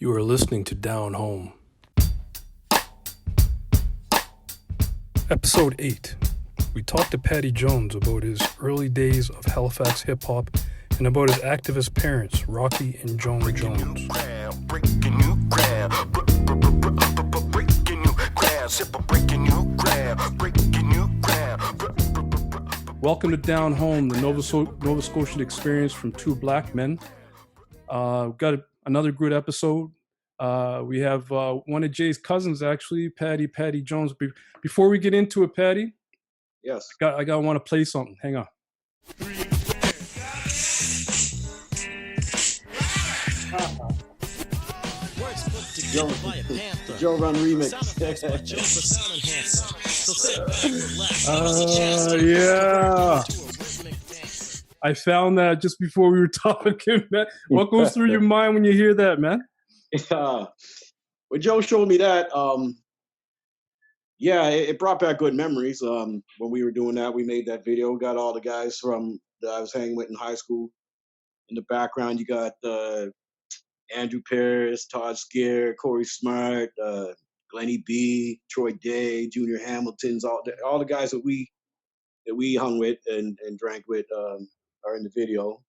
You are listening to Down Home. Episode 8. We talked to Patty Jones about his early days of Halifax hip-hop and about his activist parents, Rocky and Joan Jones. Welcome to Down Home, the Nova Scotian experience from two black men. We've got another good episode. We have one of Jay's cousins, actually, Patty Jones. Before we get into it, Patty, yes, I want to play something. Hang on. Joe Run remix. Yeah. I found that just before we were talking, man. What goes through your mind when you hear that, man? When Joe showed me that, it brought back good memories. When we were doing that, we made that video. We got all the guys that I was hanging with in high school. In the background, you got Andrew Paris, Todd Skier, Corey Smart, Glennie B, Troy Day, Junior Hamilton's, all the guys that we hung with and drank with are in the video.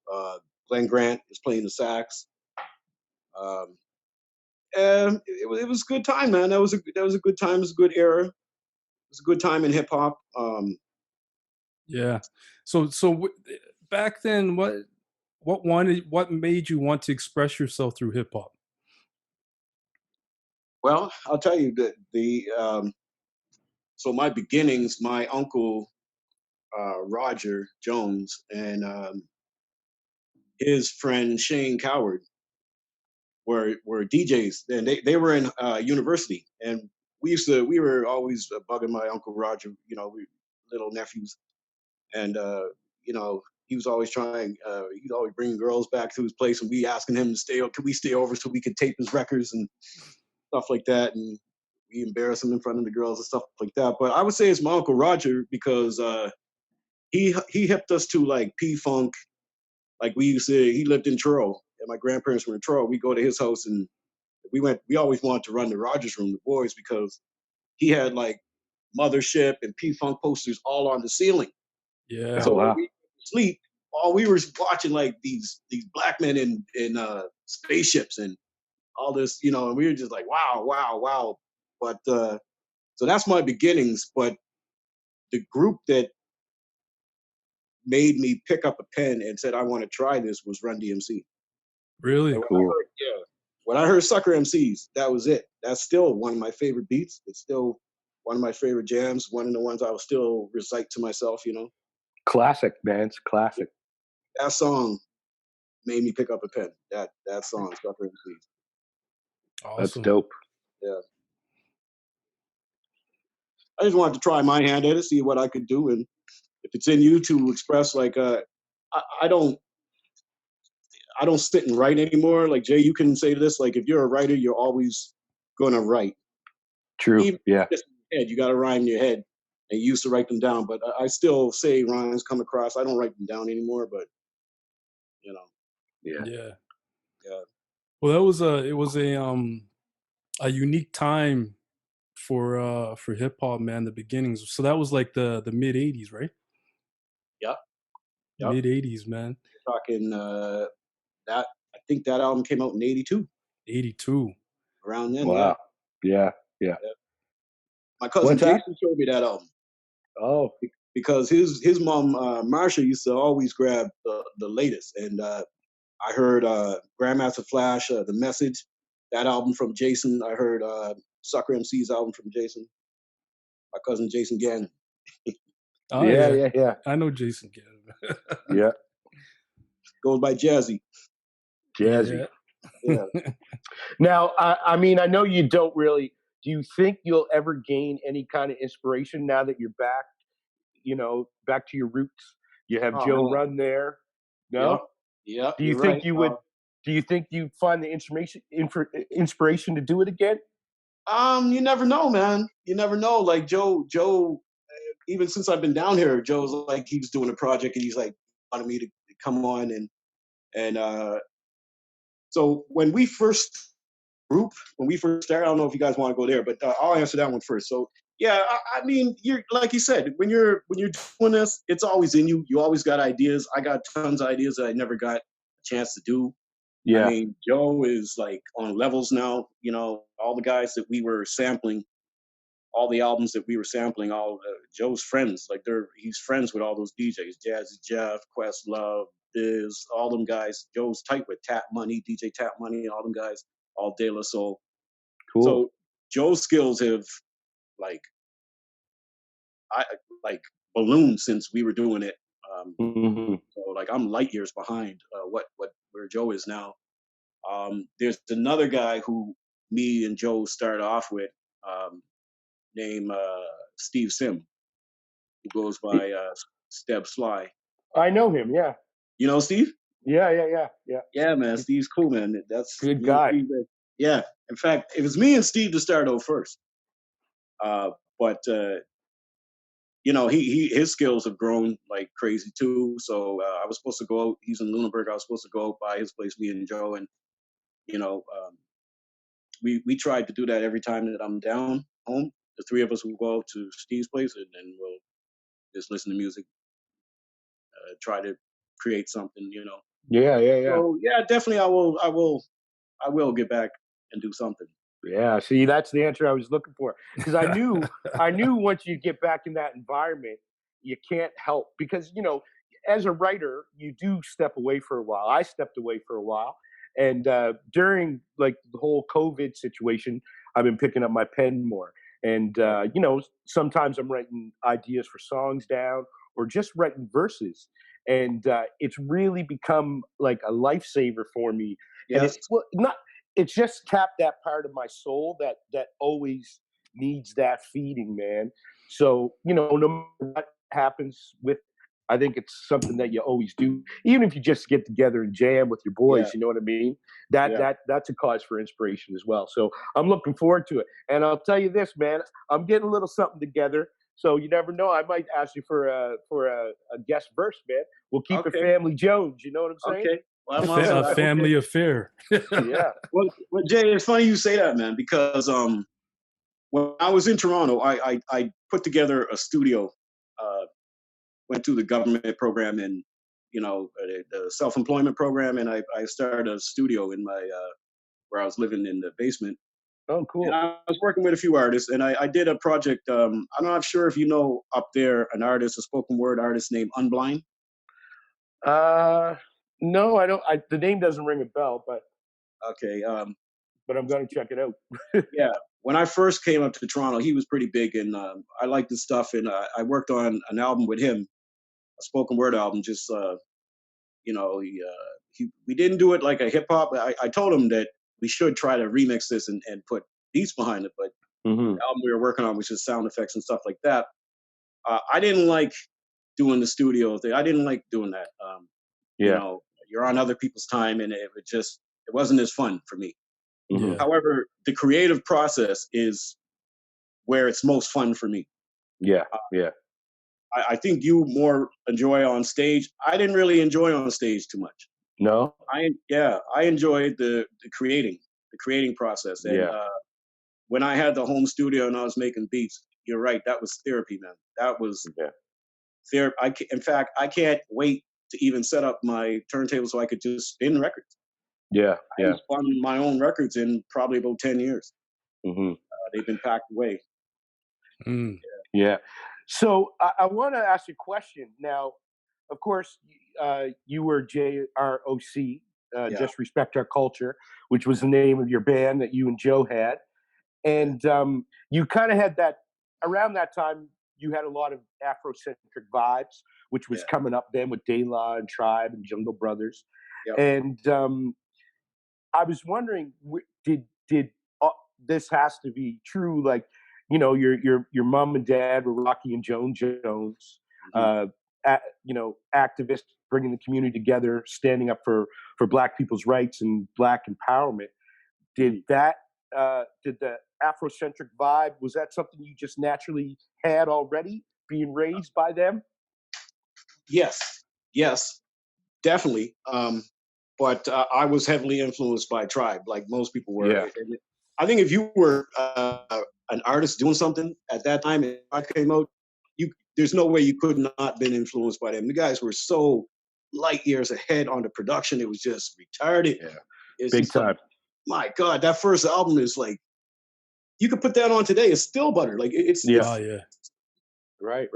Glenn Grant is playing the sax. And it was a good time, man. That was a good time. It was a good era. It was a good time in hip hop. Yeah. So back then, what made you want to express yourself through hip hop? Well, I'll tell you that so my beginnings, my uncle Roger Jones and his friend Shane Coward were DJs, and they were in university, and we were always bugging my uncle Roger, we little nephews, and he was always trying, he'd always bring girls back to his place, and we asking him to could we stay over so we could tape his records and stuff like that, and we embarrass him in front of the girls and stuff like that. But I would say it's my uncle Roger we hipped us to like P-Funk. Like he lived in Truro, and my grandparents were in Truro. We go to his house, and we always wanted to run the Rogers room, the boys, because he had like Mothership and P-Funk posters all on the ceiling. Yeah. So when we sleep, all we were watching like these black men in spaceships and all this, and we were just like, wow. But so that's my beginnings. But the group that made me pick up a pen and said I want to try this was Run DMC. Really cool. When I heard Sucker MCs, that was it. That's still one of my favorite beats. It's still one of my favorite jams. One of the ones I will still recite to myself. Classic, man. It's classic. That song made me pick up a pen. That song, Sucker MCs. Awesome. That's dope. Yeah. I just wanted to try my hand at it, see what I could do, and if it's in you to express, like, I don't sit and write anymore. Like Jay, you can say this, like, if you're a writer, you're always gonna write. True. Even yeah. Just in your head, you got to rhyme in your head, and you used to write them down. But I still say rhymes come across. I don't write them down anymore, but Yeah. Well, it was a unique time for hip hop, man. The beginnings. So that was like the mid '80s, right? Yep. Mid '80s, man. You're talking I think that album came out in '82. 82. Around then. Wow. Yeah. My cousin Jason showed me that album. Oh. Because his mom Marsha used to always grab the latest, and I heard Grandmaster Flash, The Message, that album from Jason. I heard Sucker MC's album from Jason. My cousin Jason Gannon. Oh, yeah. I know Jason Gannon. Yeah. Goes by Jazzy. Yeah. Yeah. Now, I mean, I know you don't really. Do you think you'll ever gain any kind of inspiration now that you're back? Back to your roots. You have Joe Run there. No. Yeah. Do you think you would? Do you think you'd find the inspiration to do it again? You never know, man. You never know. Like Joe, even since I've been down here, Joe's like, he was doing a project and he's like wanted me to come on and so when we first group when we first started. I don't know if you guys want to go there, but I'll answer that one first. So yeah, I mean, you're like you said, when you're doing this, it's always in you. You always got ideas. I got tons of ideas that I never got a chance to do. I Yeah. mean, Joe is like on levels now. You know, all the guys that we were sampling, all the albums that we were sampling, all Joe's friends, like he's friends with all those DJs, Jazzy Jeff, Questlove, Biz, all them guys. Joe's tight with Tap Money, DJ Tap Money, all them guys, all De La Soul. Cool. So Joe's skills have like I like ballooned since we were doing it. So like I'm light years behind what where Joe is now. There's another guy who me and Joe started off with, named Steve Sim, who goes by Steb Sly. I know him. Yeah. You know Steve? Yeah. Yeah, man. Steve's cool, man. That's Good me and guy. Steve, yeah. In fact, it was me and Steve to start out first. But you know, his skills have grown like crazy too. So I was supposed to go out. He's in Lunenburg. I was supposed to go out by his place, me and Joe, and you know, we tried to do that every time that I'm down home. The three of us will go out to Steve's place, and then we'll just listen to music, try to create something, you know. Yeah. So yeah, definitely, I will get back and do something. Yeah, see, that's the answer I was looking for because I knew once you get back in that environment, you can't help because as a writer, you do step away for a while. I stepped away for a while, and during like the whole COVID situation, I've been picking up my pen more, and sometimes I'm writing ideas for songs down or just writing verses, and it's really become like a lifesaver for me. And Yes. it's just tapped that part of my soul that always needs that feeding, man. So no matter what happens with, I think it's something that you always do, even if you just get together and jam with your boys. Yeah. You know what I mean? That's a cause for inspiration as well. So I'm looking forward to it. And I'll tell you this, man, I'm getting a little something together. So you never know. I might ask you for a guest verse, man. We'll keep it Okay. Family Jones. You know what I'm saying? Okay. Well, I'm all set. A family affair. Yeah. Well, Jay, it's funny you say that, man, because when I was in Toronto, I put together a studio, went through the government program and the self-employment program, and I started a studio in my where I was living in the basement. Oh, cool. And I was working with a few artists, and I did a project. I'm not sure if you know up there an artist, a spoken word artist named Unblind. No, I don't. The name doesn't ring a bell, but Okay. but I'm going to check it out. Yeah. When I first came up to Toronto, he was pretty big, and I liked his stuff, and I worked on an album with him, a spoken word album. Just we didn't do it like a hip hop. I told him that we should try to remix this and put beats behind it, but the album we were working on was just sound effects and stuff like that. I didn't like doing the studio thing. I didn't like doing that. You're on other people's time, and it wasn't as fun for me. Yeah. However, the creative process is where it's most fun for me. Yeah. I think you more enjoy on stage. I didn't really enjoy on stage too much. No. I enjoyed the creating process. And when I had the home studio and I was making beats, you're right, that was therapy, man. That was therapy. In fact, I can't wait to even set up my turntable so I could just spin records. Yeah. I spun my own records in probably about 10 years. They've been packed away. Yeah. So I want to ask you a question. Now, of course, you were JROC, Just Respect Our Culture, which was the name of your band that you and Joe had. And you kind of had that, around that time, you had a lot of Afrocentric vibes, which was coming up then with De La and Tribe and Jungle Brothers. Yep. And I was wondering, did this has to be true? Like, your mom and dad were Rocky and Joan Jones, activists bringing the community together, standing up for Black people's rights and Black empowerment. Did the Afrocentric vibe, was that something you just naturally had already, being raised by them? Yes, definitely. but I was heavily influenced by Tribe, like most people were. Yeah. I think if you were an artist doing something at that time and I came out, there's no way you could not been influenced by them. The guys were so light years ahead on the production. It was just retarded. Yeah. It's Big just like, time. my God, that first album is like, you could put that on today. It's still butter. Like Yeah. Oh yeah. Right.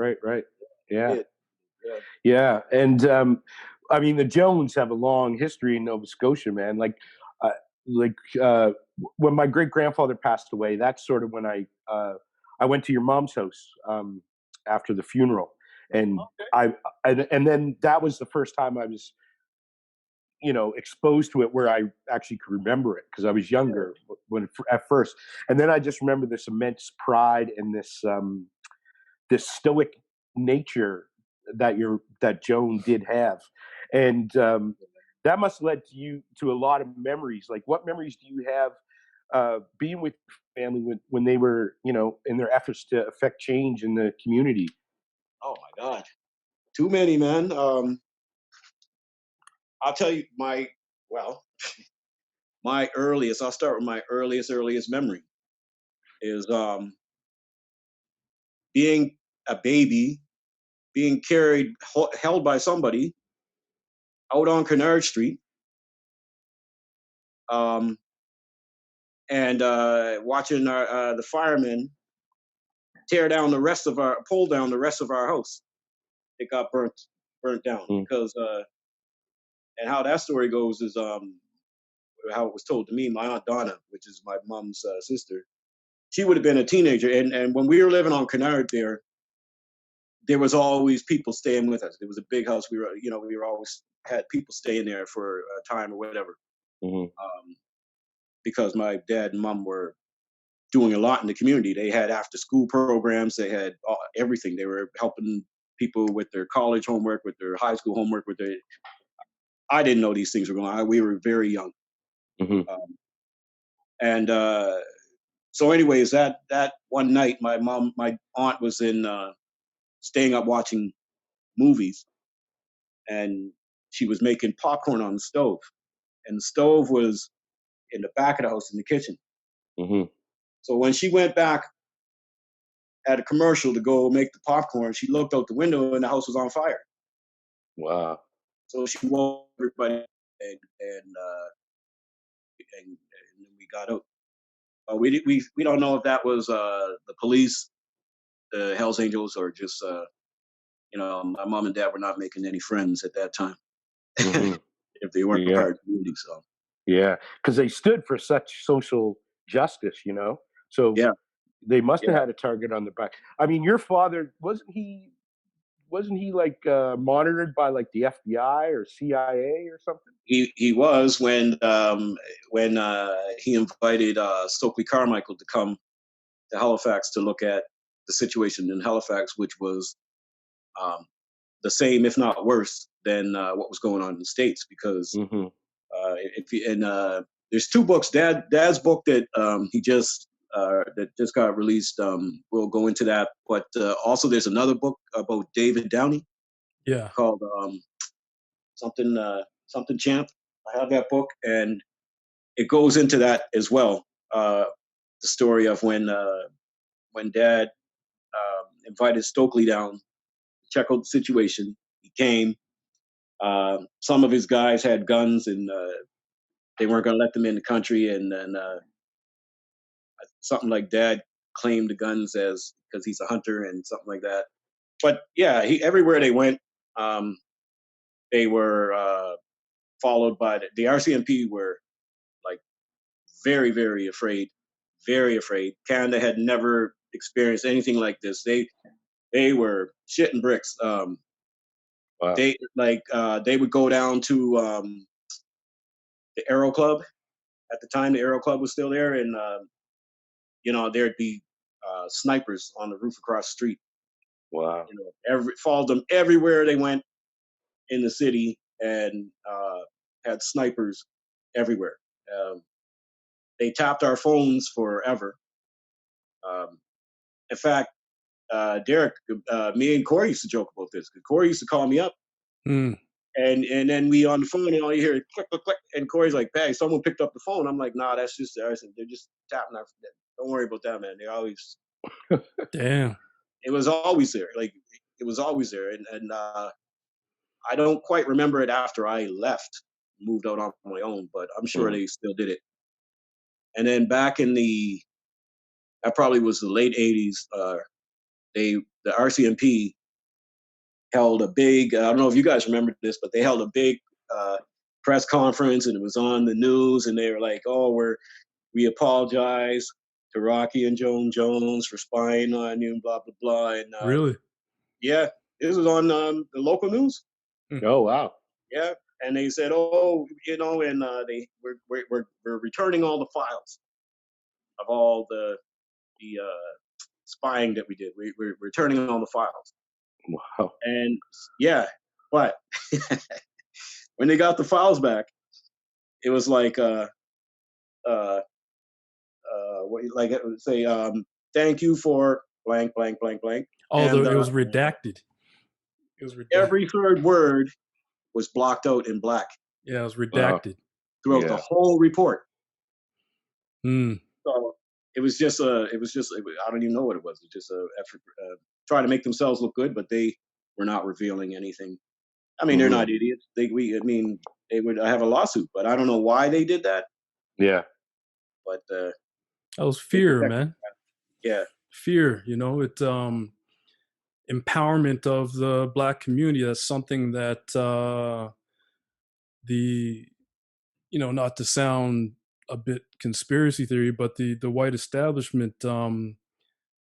Yeah. it. Yeah. Yeah. And I mean, the Jones have a long history in Nova Scotia, man. Uh, when my great grandfather passed away, that's sort of when I went to your mom's house after the funeral, and and then that was the first time I was, exposed to it where I actually could remember it because I was younger when at first, and then I just remember this immense pride and this stoic nature that Joan did have, and that must have led to a lot of memories. Like, what memories do you have being with your family when they were, in their efforts to affect change in the community? Oh my God, too many, man. I'll tell you my earliest. I'll start with my earliest memory is being a baby, being held by somebody out on Canard Street, um, and watching the firemen pull down the rest of our house. It got burnt down because, and how that story goes is how it was told to me. My aunt Donna, which is my mom's sister, she would have been a teenager, and when we were living on Canard there was always people staying with us. There was a big house. We were always had people staying there for a time or whatever. Because my dad and mom were doing a lot in the community. They had after school programs. They had everything. They were helping people with their college homework, with their high school homework, I didn't know these things were going on. We were very young. And so anyways, that one night, my aunt was staying up watching movies, and she was making popcorn on the stove, and the stove was in the back of the house in the kitchen. So when she went back at a commercial to go make the popcorn, she looked out the window and the house was on fire. Wow. So she woke everybody, and we got out. We don't know if that was the police, the Hell's Angels, or just my mom and dad were not making any friends at that time. If they weren't part of the community, so yeah, because they stood for such social justice, So yeah, they must have had a target on their back. I mean, your father wasn't he like monitored by like the FBI or CIA or something? He was when he invited Stokely Carmichael to come to Halifax to look at the situation in Halifax, which was the same, if not worse, than what was going on in the States. Because there's two books. Dad's book that he just that just got released. We'll go into that, but also there's another book about David Downey. Yeah. Called something Champ. I have that book, and it goes into that as well. The story of when Dad invited Stokely down to check out the situation. He came. Some of his guys had guns, and they weren't going to let them in the country. And then something like Dad claimed the guns as because he's a hunter and something like that. But yeah, everywhere they went, they were followed by the RCMP were like very, very afraid, very afraid. Canada had never experienced anything like this. They were shitting bricks. Wow. They would go down to the Aero Club. At the time, the Aero Club was still there, and there'd be snipers on the roof across the street. Wow. Followed them everywhere they went in the city, and had snipers everywhere. They tapped our phones forever. In fact, Derek, me and Corey used to joke about this. Corey used to call me up, and and then we on the phone, and all you hear is click, click, click. And Corey's like, "Hey, someone picked up the phone." I'm like, "Nah, that's just there. They're just tapping our. Don't worry about that, man. They always. Damn. It was always there. Like it was always there, and I don't quite remember it after I left, moved out on my own, but I'm sure they still did it. And then back in that probably was the late '80s. The RCMP held a big. I don't know if you guys remember this, but they held a big press conference, and it was on the news, and they were like, "Oh, we apologize to Rocky and Joan Jones for spying on you, and blah blah blah." And Really? yeah, this was on the local news. Oh wow. Yeah, and they said, "Oh, and we're returning all the files of all the spying that we did. We're returning all the files." Wow. And yeah, but when they got the files back, it was like like it would say, "Thank you for blank blank blank blank," Although and it was redacted. It was redacted. every third word was blocked out in black. Yeah, it was redacted. Throughout the whole report. Hmm. So it was just I don't even know what it was. It was just a effort try to make themselves look good, but they were not revealing anything. I mean, they're not idiots. They would have a lawsuit, but I don't know why they did that. Yeah. But that was fear, man. Yeah. Fear, it empowerment of the Black community. That's something that not to sound a bit conspiracy theory, but the white establishment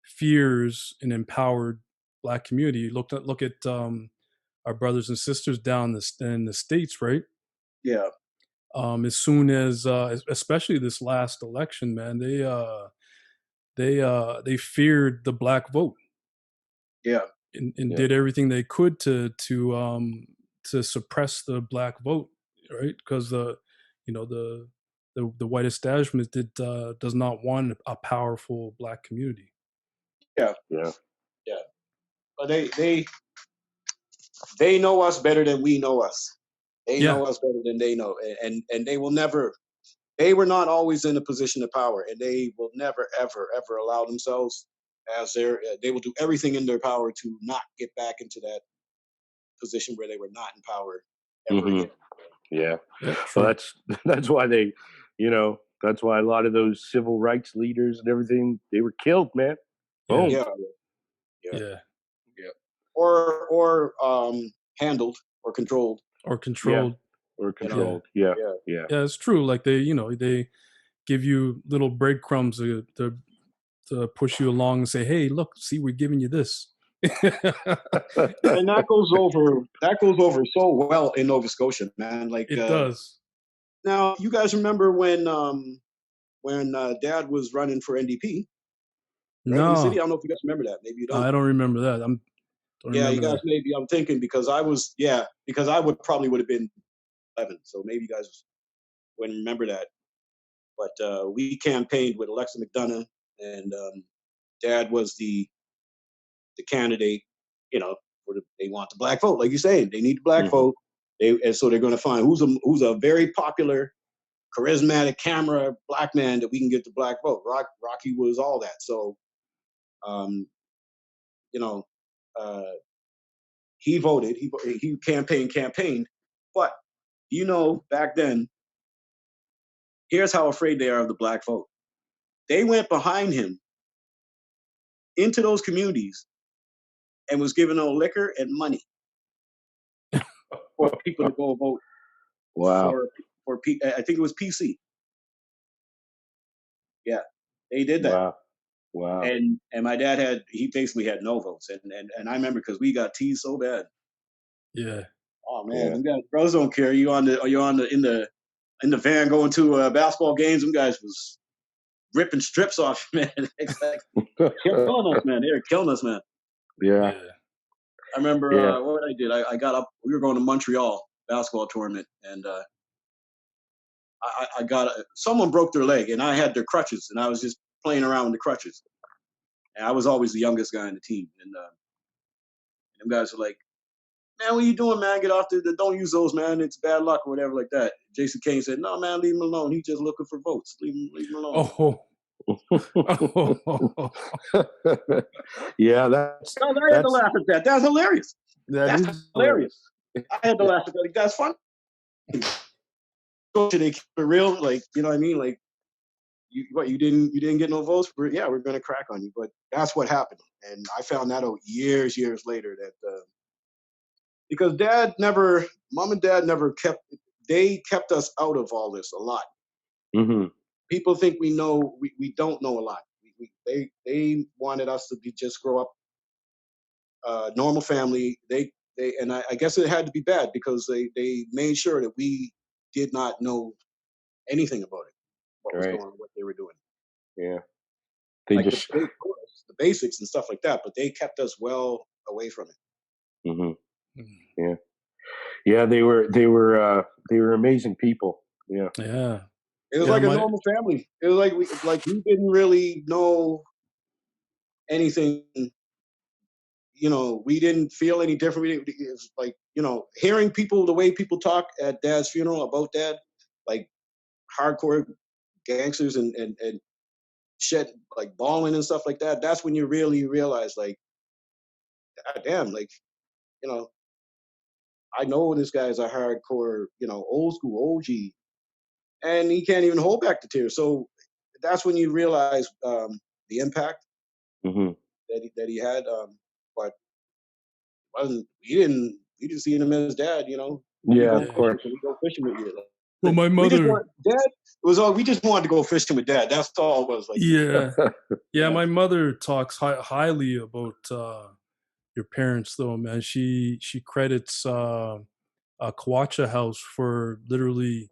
fears an empowered Black community. Look at our brothers and sisters down in the States, right? Yeah. As soon as especially this last election, man, they feared the Black vote. Yeah. And did everything they could to suppress the Black vote, right? Because the white establishment does not want a powerful Black community. Yeah. Yeah. Yeah. But they know us better than we know us. They know us better than they know, and they will never. They were not always in a position of power, and they will never, ever, ever allow themselves as they will do everything in their power to not get back into that position where they were not in power ever again. Yeah. Yeah, well, that's why that's why a lot of those civil rights leaders and everything, they were killed, man. Boom. Yeah. Or handled or controlled. Yeah. Yeah, it's true. Like they give you little breadcrumbs to push you along and say, "Hey, look, see, we're giving you this." And that goes over so well in Nova Scotia, man. Like it does. Now, you guys remember when Dad was running for NDP? Right, no, in the city. I don't know if you guys remember that. Maybe you don't. I don't remember that. You guys maybe. I'm thinking because I would have been 11, so maybe you guys wouldn't remember that. But we campaigned with Alexa McDonough, and Dad was the candidate. They want the Black vote, like you say. They need the Black vote. And so they're going to find who's a very popular, charismatic camera Black man that we can get the Black vote. Rocky was all that. So, he voted. He campaigned. But back then, here's how afraid they are of the Black vote. They went behind him into those communities and was giving out liquor and money for people to go vote. Wow. For I think it was PC. Yeah, they did that. Wow. And my dad he basically had no votes, and I remember because we got teased so bad. Yeah. Oh man, you guys, brothers don't care. You're in the van going to basketball games. Them guys was ripping strips off, man. It's like killing us, man. They were killing us, man. Yeah. I remember what I did. I got up. We were going to Montreal basketball tournament, and I got someone broke their leg, and I had their crutches, and I was just playing around with the crutches. And I was always the youngest guy on the team, and them guys were like, man, what you doing, man? Get off don't use those, man. It's bad luck or whatever like that. Jason Kane said, no, man, leave him alone. He's just looking for votes. Leave him alone. Oh. Oh. Yeah, that's I had to laugh at that. That's hilarious. That's hilarious. I had to laugh at that. Like, that's funny. So they keep it real, like, you know what I mean? Like, you didn't get no votes for it? Yeah, we're gonna crack on you. But that's what happened, and I found that out years later that because mom and dad never kept us out of all this a lot. Mm-hmm. People think we know, we don't know a lot. They wanted us to just grow up normal family. And I guess it had to be bad because they made sure that we did not know anything about it, what was going on, what they were doing. Yeah, they like just the basics and stuff like that, but they kept us well away from it. Mm-hmm. Yeah, yeah, they were amazing people. Yeah, Yeah. It was like a normal family. It was like we didn't really know anything. You know, we didn't feel any different. It was like, you know, hearing people, the way people talk at Dad's funeral about Dad, like hardcore gangsters and shit, like bawling and stuff like that. That's when you really realize, like, God damn, like, you know, I know this guy's a hardcore, you know, old school OG, and he can't even hold back the tears. So that's when you realize the impact mm-hmm. that he had. But we didn't see him as Dad, you know. Yeah, of course. We go fishing with you. Like, Well, my mother. Dad was all. We just wanted to go fishing with Dad. That's all it was. Like, yeah. My mother talks highly about your parents, though, man. She credits Kawacha House for literally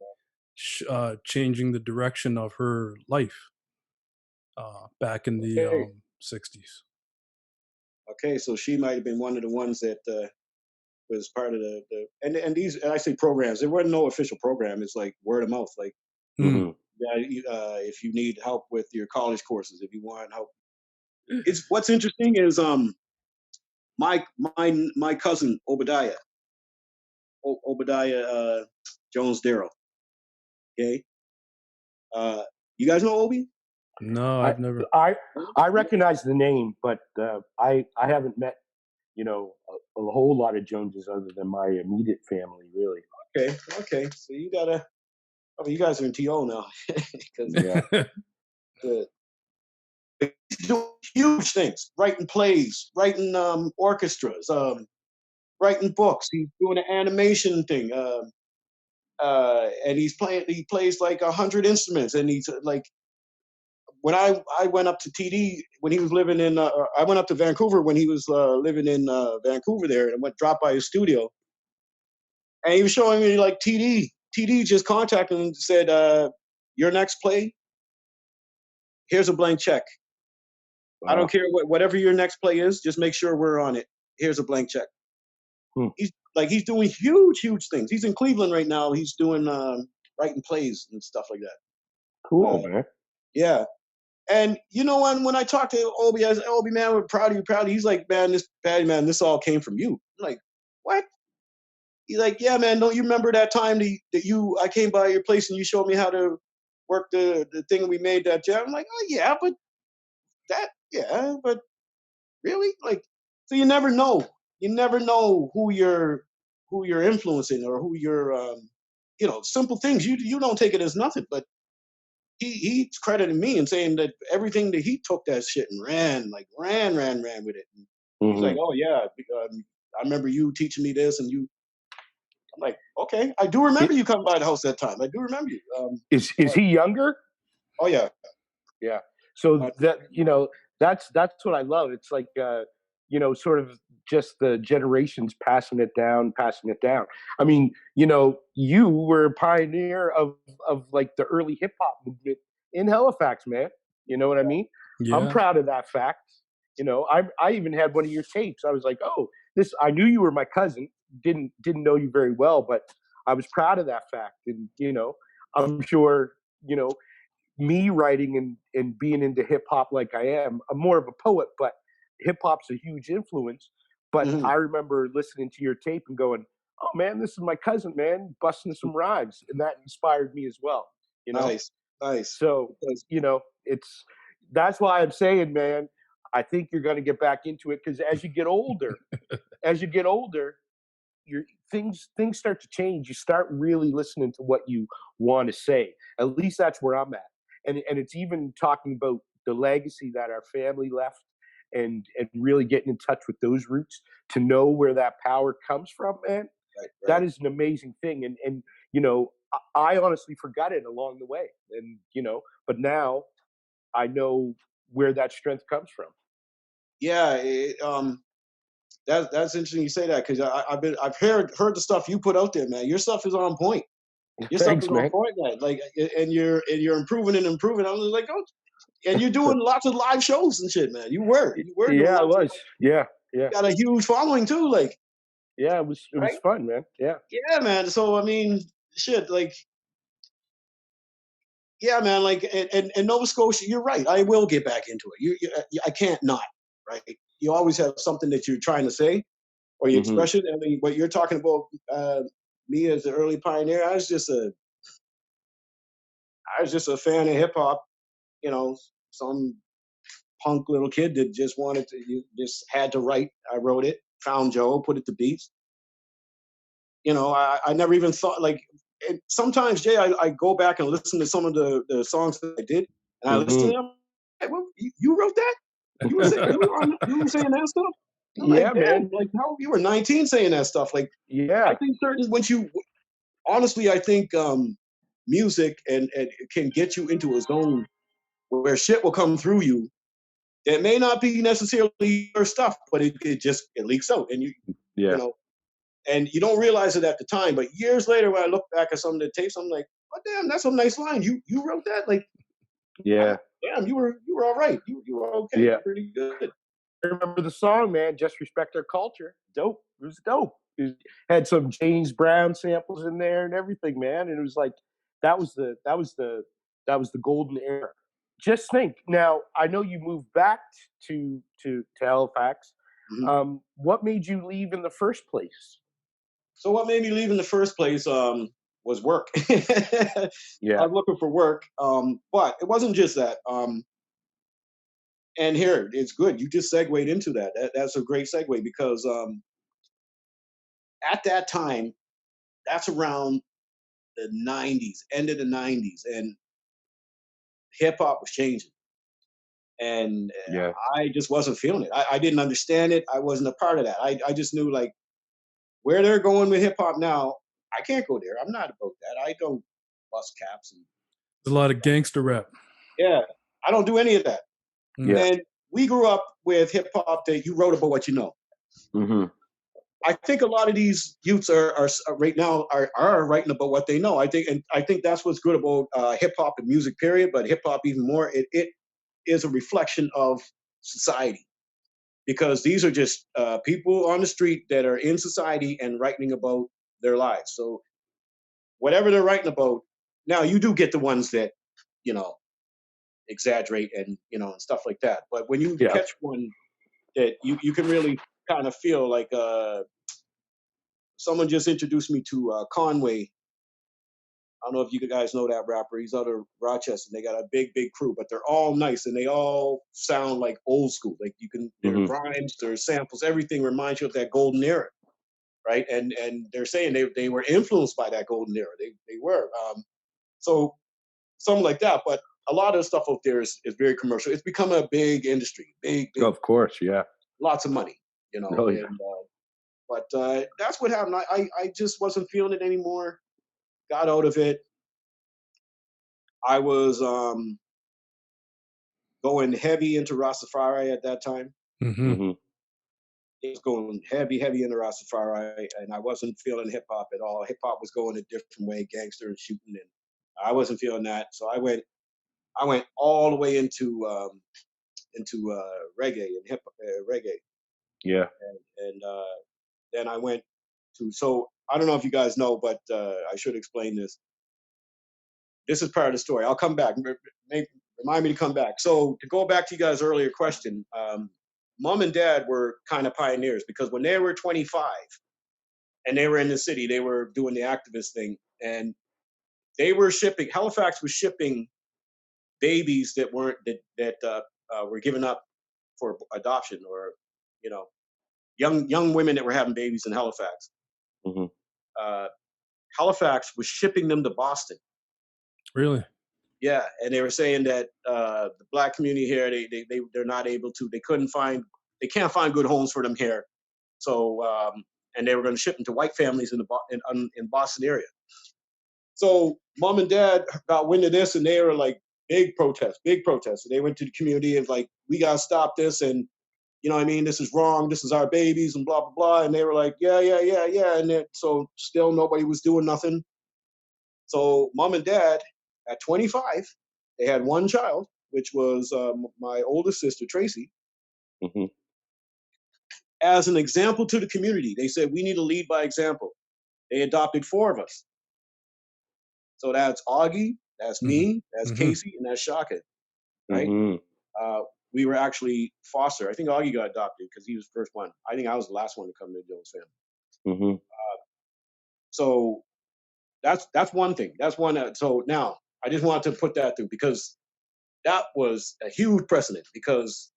changing the direction of her life back in the 60s. Okay, so she might have been one of the ones that was part of and these, and I say programs. There wasn't no official program. It's like word of mouth. Like, Mm-hmm. if you need help with your college courses, if you want help, it's what's interesting is my cousin Obadiah Jones Darrell. Okay, you guys know Obi? No, I've never. I recognize the name, but I haven't met, you know, a whole lot of Joneses other than my immediate family, really. Okay. So you gotta. I mean, you guys are in TO now, because he's doing huge things, writing plays, writing orchestras, writing books. He's doing an animation thing, and he plays like 100 instruments, and he's like. When I went up to TD when he was living in, I went up to Vancouver when he was living in Vancouver there, and dropped by his studio, and he was showing me like TD. TD just contacted him and said, "Your next play, here's a blank check. Wow. I don't care whatever your next play is, just make sure we're on it. Here's a blank check." He's doing huge things. He's in Cleveland right now. He's doing writing plays and stuff like that. Cool, man. Yeah. And you know, when I talked to Obi, I said, "Obi, man, we're proud of you, proud of you." He's like, "Man, this all came from you." I'm like, "What?" He's like, "Yeah, man, don't you remember that time that I came by your place and you showed me how to work the thing we made that jam?" I'm like, "Oh yeah, but really?" Like, so you never know. You never know who you're influencing or who you're you know, simple things. You don't take it as nothing, but he's crediting me and saying that everything that he took that shit and ran with it. And he's like, "Oh yeah, I remember you teaching me this," and you. I'm like, "Okay, I do remember you coming by the house that time. I do remember you." Is he younger? Oh yeah, yeah. So that, you know, that's what I love. It's like you know, sort of just the generations passing it down. I mean, you know, you were a pioneer of like the early hip hop movement in Halifax, man. You know what I mean? Yeah. I'm proud of that fact. You know, I even had one of your tapes. I was like, "Oh, this." I knew you were my cousin. Didn't know you very well, but I was proud of that fact. And you know, I'm sure, you know, me writing and being into hip hop like I am, I'm more of a poet, but hip hop's a huge influence. But Mhm. I remember listening to your tape and going, "Oh man, this is my cousin, man, busting some rhymes," and that inspired me as well. You know, Nice, nice. so Because that's why I'm saying, man, I think you're going to get back into it because as you get older, your things start to change. You start really listening to what you want to say. At least that's where I'm at. And it's even talking about the legacy that our family left and really getting in touch with those roots to know where that power comes from, man. right, That right. is an amazing thing. And I honestly forgot it along the way. And but now I know where that strength comes from. Yeah, that's interesting you say that because I've heard the stuff you put out there, man. Your stuff is on point. Your stuff is Thanks, on man. point, man. Like, and you're improving and improving. I'm like, oh, and you're doing lots of live shows and shit, man. You were doing Yeah, I lots of. was. Yeah, yeah. You got a huge following too, like, Yeah, it was right? fun, man. Yeah. Yeah, man. So I mean, shit, like, yeah, man. Like, and Nova Scotia, you're right. I will get back into it. I can't not, right? You always have something that you're trying to say or your Hmm. expression. I mean, what you're talking about, me as the early pioneer, I was just a fan of hip hop. You know, some punk little kid that just wanted to, you just had to write. I wrote it, found Joe, put it to beats. I never even thought like. Sometimes, Jay, I go back and listen to some of the songs that I did, and I listen to Hmm. them. Hey, well, you wrote that? You were saying that stuff? I'm like, Yeah, damn, man. like how you were 19 saying that stuff. Like, I Yeah. think certain once you honestly, I think music and it can get you into a zone where shit will come through you that may not be necessarily your stuff, but it leaks out, and you Yeah. know, and you don't realize it at the time. But years later, when I look back at some of the tapes, I'm like, oh damn, that's a nice line. You wrote that? Like, Yeah. damn, you were all right. You were okay, Yeah. pretty good. I remember the song, man. Just respect our culture. Dope. It was dope. Had some James Brown samples in there and everything, man. And it was like that was the golden era. Just think. Now I know you moved back to Halifax. Mhm. What made you leave in the first place? So what made me leave in the first place was work. I Yeah. was looking for work, but it wasn't just that. And here, it's good. You just segued into that. That's a great segue because at that time, that's around the 90s, end of the 90s, and hip hop was changing. And Yeah. I just wasn't feeling it. I didn't understand it. I wasn't a part of that. I just knew like where they're going with hip hop now. I can't go there. I'm not about that. I don't bust caps and There's a lot of gangster rap. yeah, I don't do any of that. Mm. Yeah. And we grew up with hip hop that you wrote about what you know. Hmm. I think a lot of these youths are right now are writing about what they know. I think that's what's good about hip hop and music, period. But hip hop even more. It is a reflection of society because these are just people on the street that are in society and writing about their lives. So whatever they're writing about, now you do get the ones that you know exaggerate and and stuff like that. But when you Yeah. catch one that you can really kind of feel like someone just introduced me to Conway. I don't know if you guys know that rapper. He's out of Rochester. And they got a big crew, but they're all nice and they all sound like old school. Like their Hmm. rhymes, their samples, everything reminds you of that golden era, right? And they're saying they were influenced by that golden era. They were. So something like that. But a lot of the stuff out there is very commercial. It's become a big industry, big, Of course. Yeah. lots of money, Oh yeah. and but that's what happened. I just wasn't feeling it anymore. Got out of it. I was going heavy into Rastafari at that time. Hmm. Hmm. It was going heavy into Rastafari, and I wasn't feeling hip hop at all. Hip hop was going a different way, gangster and shooting, and I wasn't feeling that. So I went all the way into reggae and hip reggae, Yeah. and then I went to. So I don't know if you guys know, but I should explain this. This is part of the story. I'll come back. Remind me to come back. So to go back to you guys' earlier question, mom and dad were kind of pioneers because when they were 25 and they were in the city, they were doing the activist thing, and they were shipping. Halifax was shipping babies that weren't that were given up for adoption, or you know, young women that were having babies in Halifax. Mm-hmm. Uh, Halifax was shipping them to Boston. Really? Yeah, and they were saying that the black community here, they're not able to, they can't find good homes for them here. So and they were going to ship them to white families in in Boston area. So mom and dad got wind of this, and they were like big protests, big protests. So they went to the community and like, we got to stop this, and you know what I mean, this is wrong, this is our babies, and blah blah blah. And they were like, yeah, and then, so still nobody was doing nothing. So mom and dad, at 25, they had one child, which was my oldest sister, Tracy. Mm-hmm. As an example to the community, they said, we need to lead by example. They adopted 4 of us. So that's Augie, that's me, that's Casey, and that's Shaka, right? Mm-hmm. We were actually foster. I think Augie got adopted because he was the first one. I think I was the last one to come to the Jones family. Mm-hmm. So that's one thing. That's one. So now I just wanted to put that through because that was a huge precedent. Because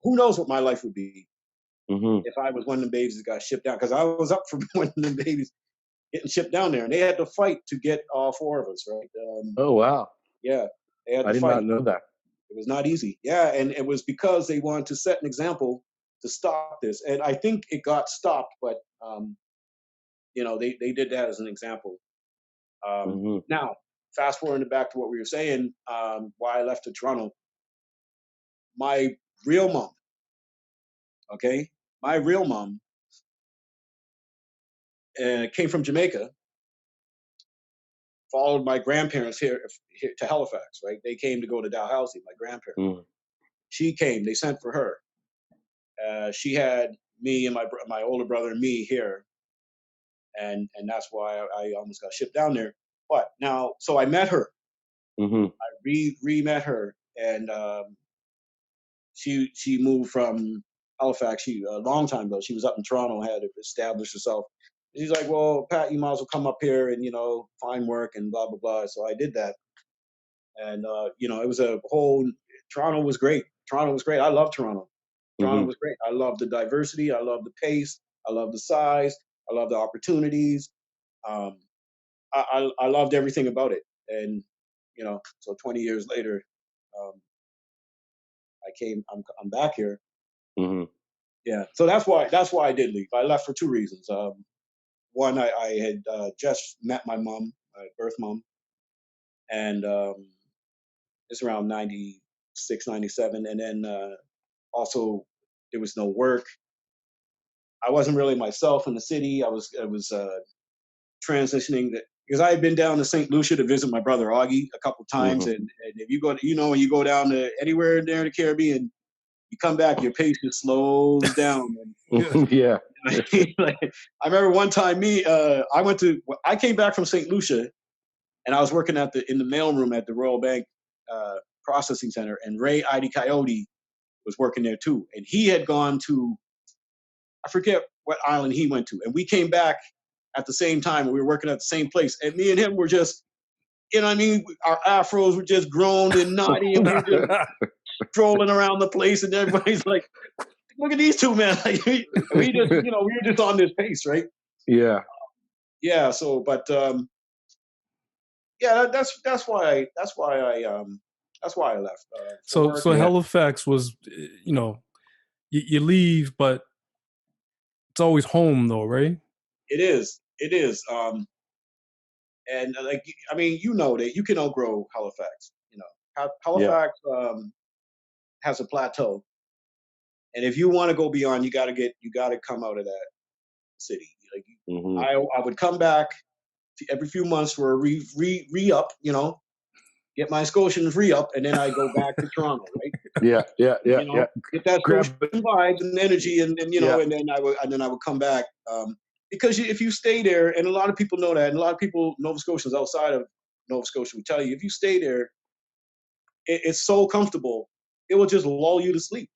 who knows what my life would be if I was one of the babies that got shipped down? Because I was up for one of the babies getting shipped down there, and they had to fight to get all 4 of us. Right? Oh wow! Yeah, they had to I did fight. not know that. It was not easy. Yeah, and it was because they wanted to set an example to stop this, and I think it got stopped. But you know, they did that as an example. Now, fast forwarding back to what we were saying, why I left to Toronto. My real mom, okay, my real mom came from Jamaica. Followed my grandparents here to Halifax. Right, they came to go to Dalhousie. My grandparents. She came. They sent for her. She had me and my older brother and me here, and that's why I almost got shipped down there. But now, so I met her. I re-met her, and she moved from Halifax. She a long time ago. She was up in Toronto, had established herself. She's like, well, Pat, you might as well come up here and find work and blah blah blah. So I did that, and it was a whole. Toronto was great. Toronto was great. I love Toronto. Toronto was great. I love the diversity. I love the pace. I love the size. I love the opportunities. I loved everything about it. And so 20 years later, I'm back here. Yeah. So that's why I did leave. I left for 2 reasons. One, I had just met my mom, my birth mom, and it's around 96, 97, and then also there was no work. I wasn't really myself in the city. I was transitioning because I had been down to St. Lucia to visit my brother Augie a couple times, and if you go, when you go down to anywhere there in the Caribbean, you come back, your pace just slows down. Yeah. I remember one time I came back from St. Lucia, and I was working in the mailroom at the Royal Bank Processing Center, and Ray Ida Coyote was working there too, and he had gone to, I forget what island he went to, and we came back at the same time, and we were working at the same place, and me and him were just, our afros were just grown and naughty, and we were just strolling around the place, and everybody's like, look at these 2 men. Like, we were just on this pace, right? Yeah. Yeah. So, but yeah, that's why I left. So Halifax was, you leave, but it's always home, though, right? It is. And that you can outgrow Halifax. Halifax has a plateau, and if you want to go beyond, you got to come out of that city. Like I would come back every few months for a re up, get my Scotians re up, and then I go back to Toronto, right? Yeah. Get that Scotian vibes and energy, and then and then I would come back. Because if you stay there, and a lot of people know that, and a lot of people, Nova Scotians outside of Nova Scotia, will tell you, if you stay there, it's so comfortable, it will just lull you to sleep.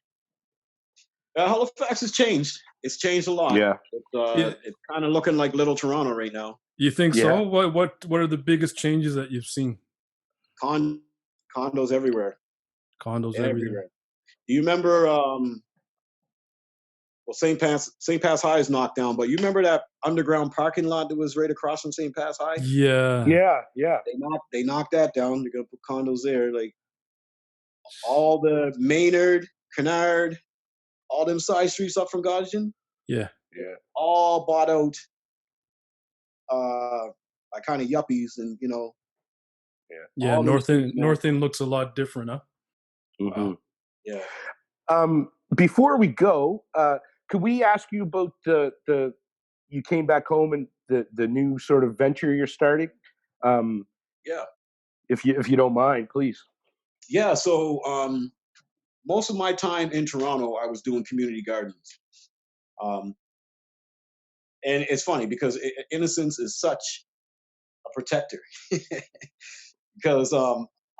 Halifax has changed. It's changed a lot. Yeah. It's kind of looking like Little Toronto right now. You think Yeah. so? What are the biggest changes that you've seen? Condos everywhere. Condos Everywhere. everywhere. Do you remember? Well, St. Pat's High is knocked down, but you remember that underground parking lot that was right across from St. Pat's High? Yeah. Yeah. They knocked that down. They're gonna put condos there. Like all the Maynard, Kennard, all them side streets up from Gottingen, Yeah. all bought out by kind of yuppies, and Yeah. all them North streets, End. man. North End looks a lot different, huh? Wow. Yeah. Before we go, could we ask you about the you came back home and the new sort of venture you're starting? Yeah. If you don't mind, please. Yeah. So most of my time in Toronto, I was doing community gardens. And it's funny because innocence is such a protector. Because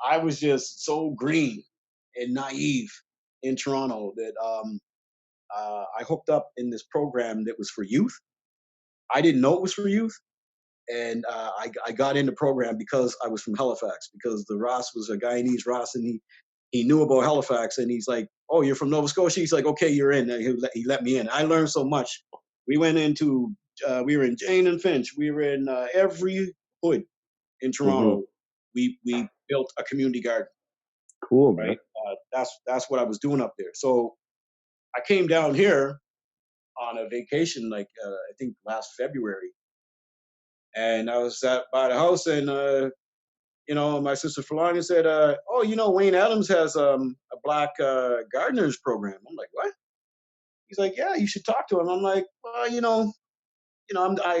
I was just so green and naive in Toronto that I hooked up in this program that was for youth. I didn't know it was for youth. And I got in the program because I was from Halifax, because the Ross was a Guyanese Ross, and he knew about Halifax, and he's like, "Oh, you're from Nova Scotia?" He's like, "Okay, you're in." And he let me in. I learned so much. We went into we were in Jane and Finch. We were in every hood in Toronto. We built a community garden. Cool, man. Right. That's what I was doing up there. So I came down here on a vacation, like I think last February, and I was by the house, and my sister Felania said, "Oh, Wayne Adams has a black gardeners program." I'm like, "What?" He's like, "Yeah, you should talk to him." I'm like, "Well, I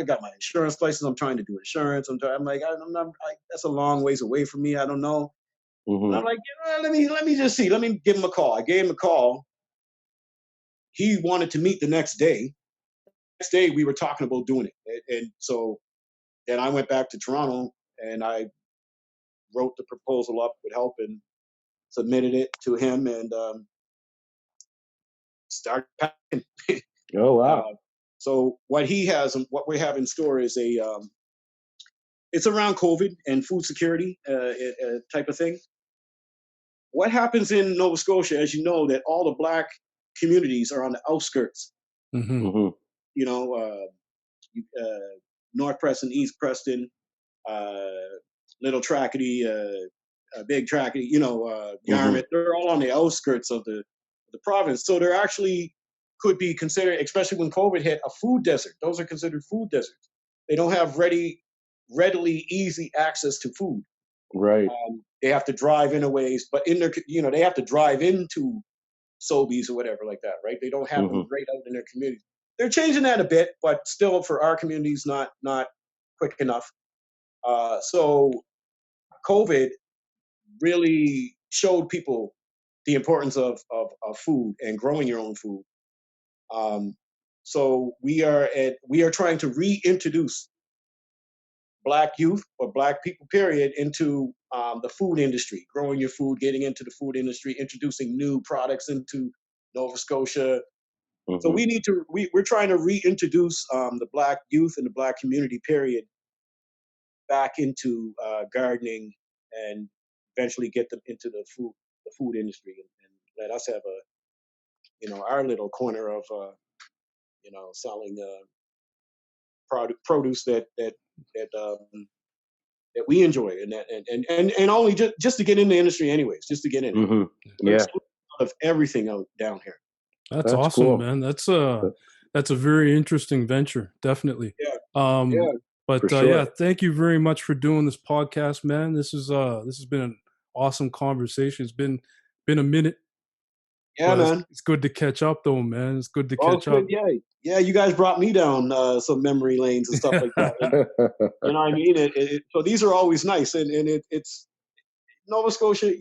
got my insurance license. I'm trying to do insurance. I'm like, that's a long ways away from me. I don't know." And I'm like, let me just see. Let me give him a call. I gave him a call. He wanted to meet the next day. Next day, we were talking about doing it, and so then I went back to Toronto and I wrote the proposal up with help and submitted it to him, and started packing. Oh wow. So what he has and what we have in store is it's around COVID and food security type of thing. What happens in Nova Scotia, as you know, that all the black communities are on the outskirts. Mm-hmm. North Preston, East Preston, Little Trackety, Big Trackety, Yarmouth. They're all on the outskirts of the province. So they're actually could be considered, especially when COVID hit, a food desert. Those are considered food deserts. They don't have readily easy access to food. Right. They have to drive in a ways, but in their, they have to drive into Sobeys or whatever like that, right? They don't have them right out in their community. They're changing that a bit, but still for our communities, not quick enough. So COVID really showed people the importance of food and growing your own food. So we are trying to reintroduce black youth or black people period into the food industry, growing your food, getting into the food industry, introducing new products into Nova Scotia. So we're trying to reintroduce the black youth and the black community period back into gardening, and eventually get them into the food industry, and let us have our little corner of selling produce that we enjoy, and only just to get in the industry anyways, just to get in. Yeah. Of everything out down here. That's awesome, cool. man. That's a very interesting venture, definitely. Yeah. But sure. yeah, thank you very much for doing this podcast, man. This has been an awesome conversation. It's been a minute. Yeah, man. It's good to catch up, though, man. It's good to Oh, catch up. Yeah, you guys brought me down some memory lanes and stuff like that. You know what I mean? So these are always nice, and it's Nova Scotia.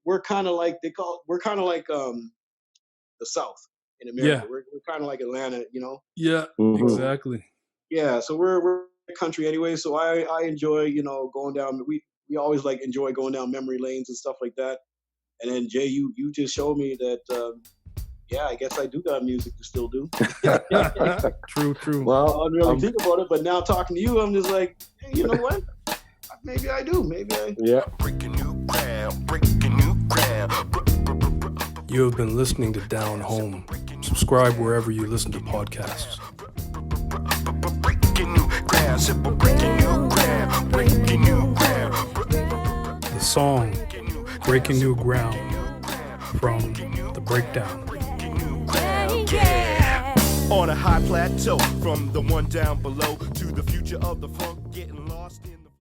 We're kind of like we're kind of like the South in America. Yeah. We're kind of like Atlanta, Yeah, exactly. Yeah, so we're a country anyway. So I enjoy going down. We always enjoy going down memory lanes and stuff like that. And then Jay, you just showed me that yeah, I guess I do got music to still do. True. Well, I didn't really think about it, but now talking to you, I'm just like, hey, you know what? Maybe I do. Maybe I. Yeah. You have been listening to Down Home. Subscribe wherever you listen to podcasts. The song Breaking New Ground from The Breakdown. On a high plateau, from the one down below to the future of the funk.